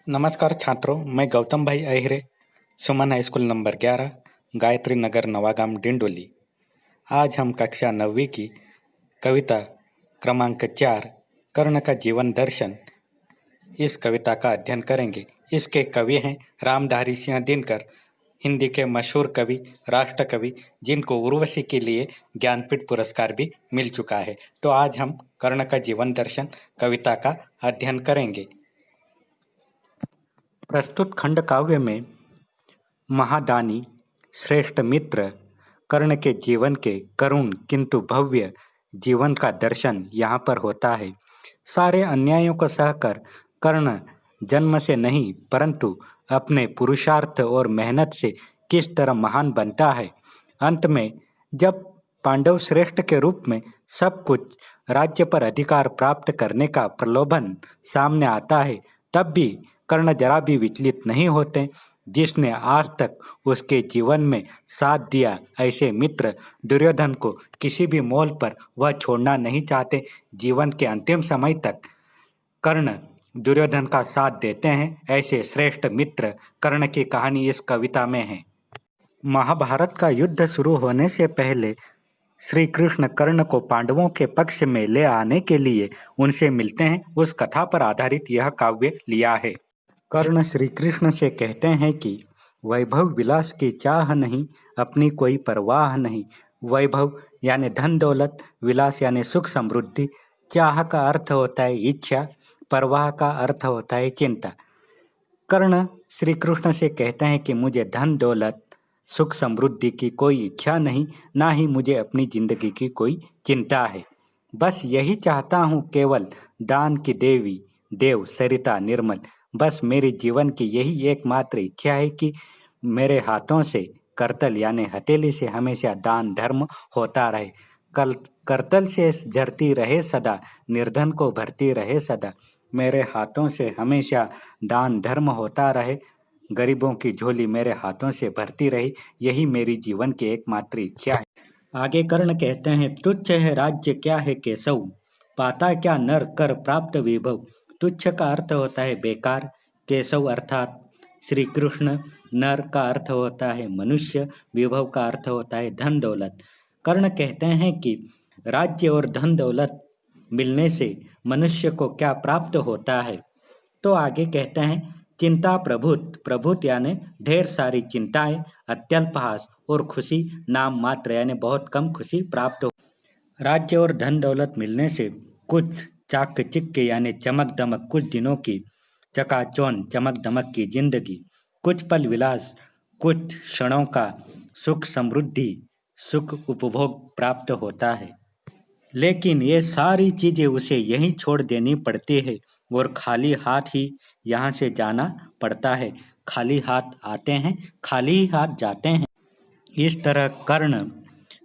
नमस्कार छात्रों, मैं गौतम भाई अहिरे, सुमन high school number 11, Gayatri Nagar Navagam Dindoli. आज हम कक्षा 9वीं की कविता क्रमांक 4 कर्ण का जीवन दर्शन इस कविता का अध्ययन करेंगे। इसके कवि हैं रामधारी सिंह दिनकर, हिंदी के मशहूर कवि, राष्ट्र कवि, जिनको उर्वशी के लिए ज्ञानपीठ पुरस्कार भी मिल चुका है। तो आज हम कर्ण का जीवन दर्शन कविता का अध्ययन करेंगे। प्रस्तुत खंड काव्य में महादानी श्रेष्ठ मित्र कर्ण के जीवन के करुण किंतु भव्य जीवन का दर्शन यहाँ पर होता है। सारे अन्यायों को सहकर कर्ण जन्म से नहीं परंतु अपने पुरुषार्थ और मेहनत से किस तरह महान बनता है। अंत में जब पांडव श्रेष्ठ के रूप में सब कुछ राज्य पर अधिकार प्राप्त करने का प्रलोभन सामने आता है, तब भी कर्ण जरा भी विचलित नहीं होते। जिसने आज तक उसके जीवन में साथ दिया, ऐसे मित्र दुर्योधन को किसी भी मोल पर वह छोड़ना नहीं चाहते। जीवन के अंतिम समय तक कर्ण दुर्योधन का साथ देते हैं। ऐसे श्रेष्ठ मित्र कर्ण की कहानी इस कविता में है। महाभारत का युद्ध शुरू होने से पहले श्री कृष्ण कर्ण को पांडवों के पक्ष में ले आने के लिए उनसे मिलते हैं। उस कथा पर आधारित यह काव्य लिया है। कर्ण श्री कृष्ण से कहते हैं कि वैभव विलास की चाह नहीं, अपनी कोई परवाह नहीं। वैभव यानी धन दौलत, विलास यानी सुख समृद्धि, चाह का अर्थ होता है इच्छा, परवाह का अर्थ होता है चिंता। कर्ण श्री कृष्ण से कहते हैं कि मुझे धन दौलत, सुख समृद्धि की कोई इच्छा नहीं, ना ही मुझे अपनी जिंदगी की कोई चिंता है। बस यही चाहता हूँ, केवल दान की देवी देव सरिता निर्मल। बस मेरे जीवन की यही एकमात्र इच्छा है कि मेरे हाथों से करतल यानी हथेली से हमेशा दान धर्म होता रहे। कल करतल से झरती रहे सदा, निर्धन को भरती रहे सदा। मेरे हाथों से हमेशा दान धर्म होता रहे, गरीबों की झोली मेरे हाथों से भरती रही। यही मेरी जीवन की एकमात्र इच्छा है। आगे कर्ण कहते हैं, तुच्छ है राज्य क्या है केशव, पाता क्या नर कर प्राप्त विभव। तुच्छ का अर्थ होता है बेकार, केशव अर्थात श्री कृष्ण, नर का अर्थ होता है मनुष्य, विभव का अर्थ होता है धन दौलत। कर्ण कहते हैं कि राज्य और धन दौलत मिलने से मनुष्य को क्या प्राप्त होता है। तो आगे कहते हैं, चिंता प्रभुत, प्रभुत यानी ढेर सारी चिंताएं, अत्यल्पहास और खुशी नाम मात्र यानी बहुत कम खुशी प्राप्त हो। राज्य और धन दौलत मिलने से कुछ चाक चिक्के यानी चमक दमक, कुछ दिनों की चकाचौंध चमक दमक की जिंदगी, कुछ पल विलास, कुछ क्षणों का सुख समृद्धि, सुख उपभोग प्राप्त होता है। लेकिन ये सारी चीजें उसे यहीं छोड़ देनी पड़ती है और खाली हाथ ही यहाँ से जाना पड़ता है। खाली हाथ आते हैं, खाली ही हाथ जाते हैं। इस तरह कर्ण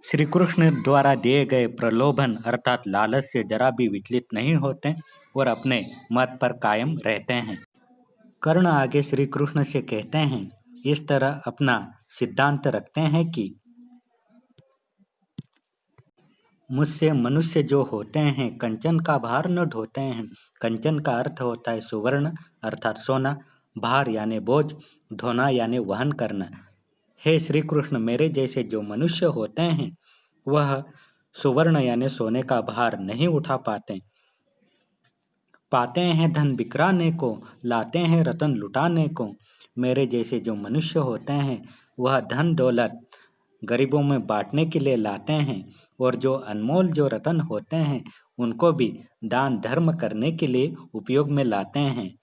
श्री कृष्ण द्वारा दिए गए प्रलोभन अर्थात लालच से जरा भी विचलित नहीं होते और अपने मत पर कायम रहते हैं। कर्ण आगे श्री कृष्ण से कहते हैं, इस तरह अपना सिद्धांत रखते हैं कि मुझसे मनुष्य जो होते हैं कंचन का भार न ढोते हैं। कंचन का अर्थ होता है सुवर्ण अर्थात सोना, भार यानी बोझ, ढोना यानी वहन करना। हे श्री कृष्ण, मेरे जैसे जो मनुष्य होते हैं वह सुवर्ण यानी सोने का भार नहीं उठा पाते। पाते हैं धन बिखराने को, लाते हैं रतन लुटाने को। मेरे जैसे जो मनुष्य होते हैं वह धन दौलत गरीबों में बांटने के लिए लाते हैं और जो अनमोल जो रतन होते हैं उनको भी दान धर्म करने के लिए उपयोग में लाते हैं।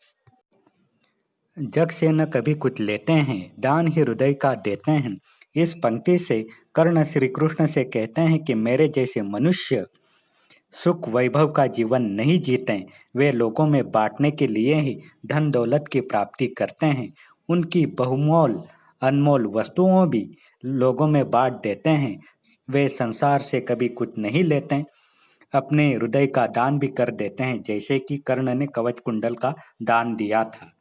जग से न कभी कुछ लेते हैं, दान ही हृदय का देते हैं। इस पंक्ति से कर्ण श्री कृष्ण से कहते हैं कि मेरे जैसे मनुष्य सुख वैभव का जीवन नहीं जीते, वे लोगों में बांटने के लिए ही धन दौलत की प्राप्ति करते हैं। उनकी बहुमोल अनमोल वस्तुओं भी लोगों में बांट देते हैं। वे संसार से कभी कुछ नहीं लेते, अपने हृदय का दान भी कर देते हैं, जैसे कि कर्ण ने कवच कुंडल का दान दिया था।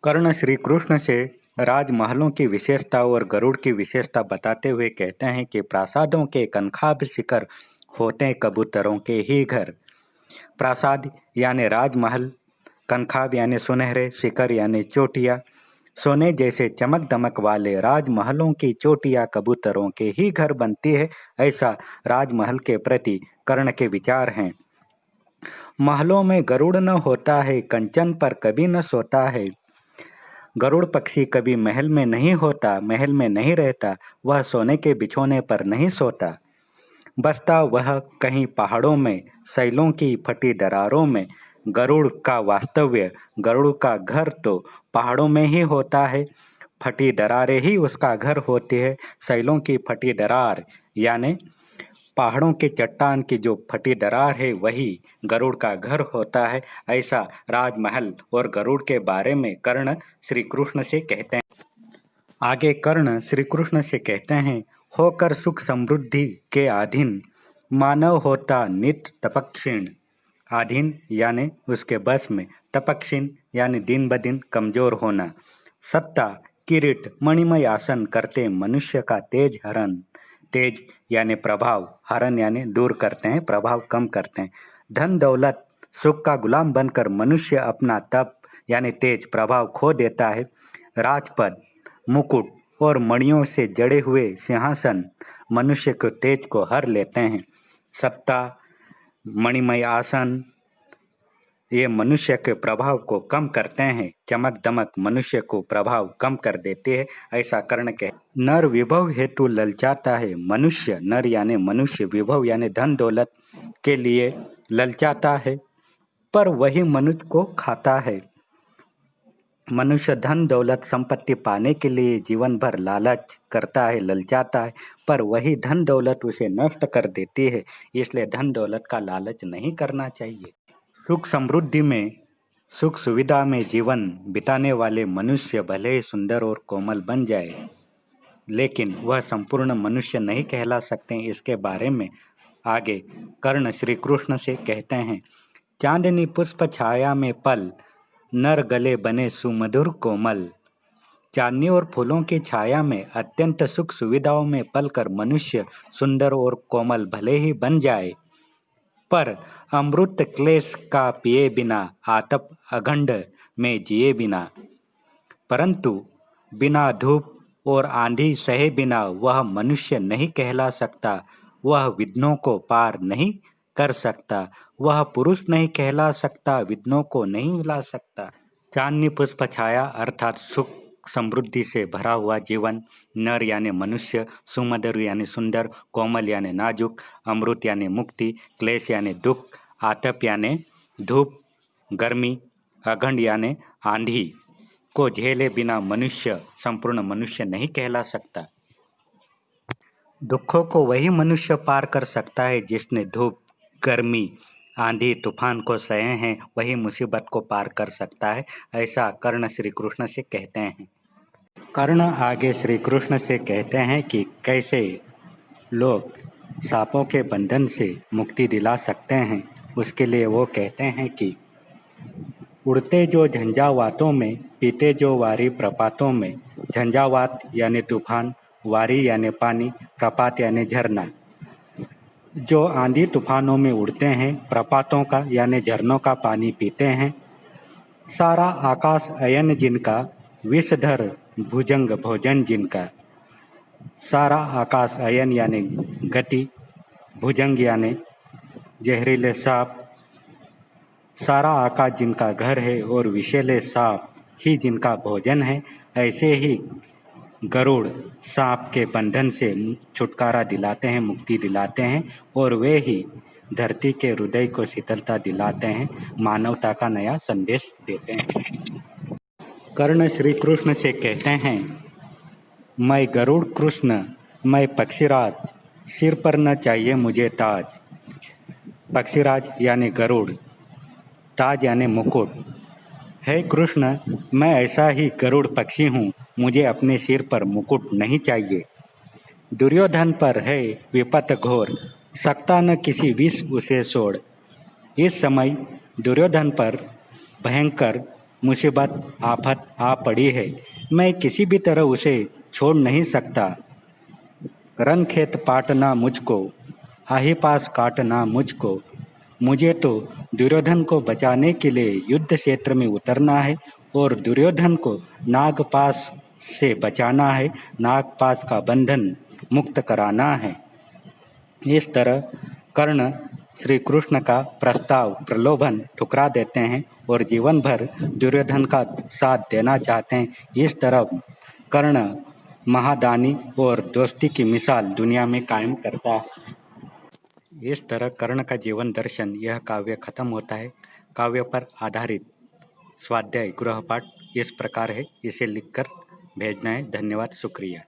कर्ण श्री कृष्ण से राजमहलों की विशेषता और गरुड़ की विशेषता बताते हुए कहते हैं कि प्रासादों के कनखाब शिखर होते कबूतरों के ही घर। प्रासाद यानी राजमहल, कनखाब यानी सुनहरे, शिखर यानी चोटियाँ, सोने जैसे चमक दमक वाले राजमहलों की चोटियाँ कबूतरों के ही घर बनती है, ऐसा राजमहल के प्रति कर्ण के विचार हैं। महलों में गरुड़ न होता है, कंचन पर कभी न सोता है। गरुड़ पक्षी कभी महल में नहीं होता, महल में नहीं रहता, वह सोने के बिछोने पर नहीं सोता। बसता वह कहीं पहाड़ों में, शैलों की फटी दरारों में। गरुड़ का वास्तव्य, गरुड़ का घर तो पहाड़ों में ही होता है। फटी दरारें ही उसका घर होती है। शैलों की फटी दरार यानी पहाड़ों के चट्टान की जो फटी दरार है वही गरुड़ का घर होता है। ऐसा राजमहल और गरुड़ के बारे में कर्ण श्री कृष्ण से कहते हैं। आगे कर्ण श्री कृष्ण से कहते हैं, होकर सुख समृद्धि के अधीन मानव होता नित्य तपक्षीण। अधीन यानी उसके बस में, तपक्षीण यानी दिन ब दिन कमजोर होना। सत्ता किरीट मणिमय आसन करते मनुष्य का तेज हरण। तेज यानी प्रभाव, हरण यानी दूर करते हैं, प्रभाव कम करते हैं। धन दौलत सुख का गुलाम बनकर मनुष्य अपना तप यानी तेज प्रभाव खो देता है। राजपद, मुकुट और मणियों से जड़े हुए सिंहासन मनुष्य के तेज को हर लेते हैं। सत्ता, मणिमय आसन ये मनुष्य के प्रभाव को कम करते हैं। चमक दमक मनुष्य को प्रभाव कम कर देते हैं, ऐसा कर्ण कहे। नर विभव हेतु ललचाता है मनुष्य, नर यानी मनुष्य, विभव यानी धन दौलत के लिए ललचाता है, पर वही मनुष्य को खाता है। मनुष्य धन दौलत संपत्ति पाने के लिए जीवन भर लालच करता है, ललचाता है, पर वही धन दौलत उसे नष्ट कर देती है। इसलिए धन दौलत का लालच नहीं करना चाहिए। सुख समृद्धि में, सुख सुविधा में जीवन बिताने वाले मनुष्य भले ही सुंदर और कोमल बन जाए, लेकिन वह संपूर्ण मनुष्य नहीं कहला सकते। इसके बारे में आगे कर्ण श्री कृष्ण से कहते हैं, चांदनी पुष्प छाया में पल, नर गले बने सुमधुर कोमल। चांदनी और फूलों की छाया में अत्यंत सुख सुविधाओं में पलकर मनुष्य सुंदर और कोमल भले ही बन जाए, पर अमृत क्लेश का पिए बिना, आतप अखंड में जिए बिना। परंतु बिना धूप और आंधी सहे बिना वह मनुष्य नहीं कहला सकता। वह विघ्नों को पार नहीं कर सकता। वह पुरुष नहीं कहला सकता, विघ्नों को नहीं हिला सकता। चांदनी पुष्प छाया अर्थात सुख समृद्धि से भरा हुआ जीवन। नर यानी मनुष्य, सुमधुर यानी सुंदर, कोमल यानी नाजुक, अमृत यानी मुक्ति, क्लेश यानी दुख, आतप यानी धूप गर्मी, अखंड यानी आंधी को झेले बिना मनुष्य संपूर्ण मनुष्य नहीं कहला सकता। दुखों को वही मनुष्य पार कर सकता है जिसने धूप, गर्मी, आंधी, तूफान को सहे हैं, वही मुसीबत को पार कर सकता है। ऐसा कर्ण श्री कृष्ण से कहते हैं। कर्ण आगे श्री कृष्ण से कहते हैं कि कैसे लोग सांपों के बंधन से मुक्ति दिला सकते हैं। उसके लिए वो कहते हैं कि उड़ते जो झंझावातों में, पीते जो वारी प्रपातों में। झंझावात यानी तूफान, वारी यानी पानी, प्रपात यानी झरना। जो आंधी तूफानों में उड़ते हैं, प्रपातों का यानी झरनों का पानी पीते हैं। सारा आकाश अयन जिनका, विषधर भुजंग भोजन जिनका। सारा आकाश अयन यानी गति, भुजंग यानी जहरीले सांप। सारा आकाश जिनका घर है और विषैले सांप ही जिनका भोजन है, ऐसे ही गरुड़ सांप के बंधन से छुटकारा दिलाते हैं, मुक्ति दिलाते हैं, और वे ही धरती के हृदय को शीतलता दिलाते हैं, मानवता का नया संदेश देते हैं। कर्ण श्री कृष्ण से कहते हैं, मैं गरुड़ कृष्ण, मैं पक्षीराज, सिर पर न चाहिए मुझे ताज। पक्षीराज यानी गरुड़, ताज यानी मुकुट। हे कृष्ण, मैं ऐसा ही गरुड़ पक्षी हूँ, मुझे अपने सिर पर मुकुट नहीं चाहिए। दुर्योधन पर है विपत घोर, सकता न किसी विष उसे छोड़। इस समय दुर्योधन पर भयंकर मुसीबत आफत आ पड़ी है, मैं किसी भी तरह उसे छोड़ नहीं सकता। रन खेत पाटना मुझको, आही पास काटना मुझको, मुझे तो दुर्योधन को बचाने के लिए युद्ध क्षेत्र में उतरना है और दुर्योधन को नागपाश से बचाना है, नागपाश का बंधन मुक्त कराना है। इस तरह कर्ण श्री कृष्ण का प्रस्ताव प्रलोभन ठुकरा देते हैं और जीवन भर दुर्योधन का साथ देना चाहते हैं। इस तरह कर्ण महादानी और दोस्ती की मिसाल दुनिया में कायम करता है। इस तरह कर्ण का जीवन दर्शन यह काव्य खत्म होता है। काव्य पर आधारित स्वाध्याय गृहपाठ इस प्रकार है, इसे लिखकर भेजना है। धन्यवाद, शुक्रिया।